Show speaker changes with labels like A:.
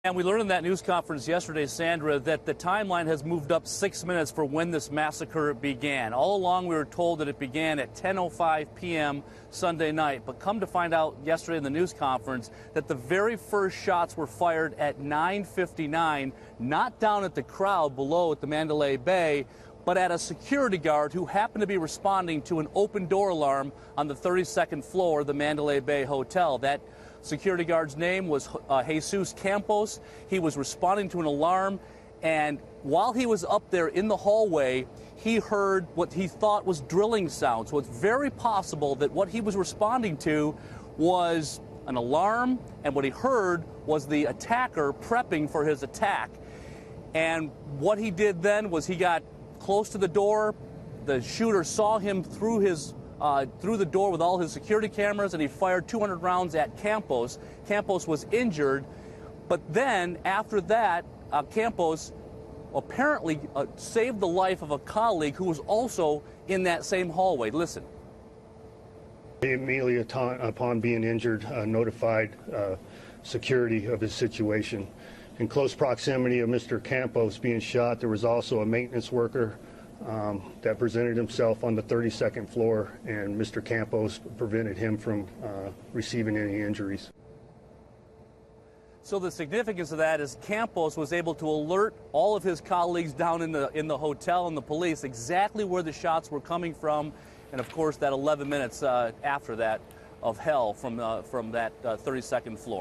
A: And we learned in that news conference yesterday, Sandra, that the timeline has moved up 6 minutes for when this massacre began. All along, we were told that it began at 10:05 p.m. Sunday night. But come to find out yesterday in the news conference that the very first shots were fired at 9:59, not down at the crowd below at the Mandalay Bay, but at a security guard who happened to be responding to an open door alarm on the 32nd floor of the Mandalay Bay Hotel. That security guard's name was Jesus Campos. He was responding to an alarm, and while he was up there in the hallway, he heard what he thought was drilling sounds. So it's very possible that what he was responding to was an alarm, and what he heard was the attacker prepping for his attack. And what he did then was he got close to the door. The shooter saw him through the door with all his security cameras, and he fired 200 rounds at Campos. Campos was injured, but then after that, Campos apparently saved the life of a colleague who was also in that same hallway. Listen.
B: Immediately upon being injured, notified security of his situation. In close proximity of Mr. Campos being shot, there was also a maintenance worker that presented himself on the 32nd floor, and Mr. Campos prevented him from receiving any injuries.
A: So the significance of that is Campos was able to alert all of his colleagues down in the hotel and the police exactly where the shots were coming from, and of course that 11 minutes after that of hell from that 32nd floor.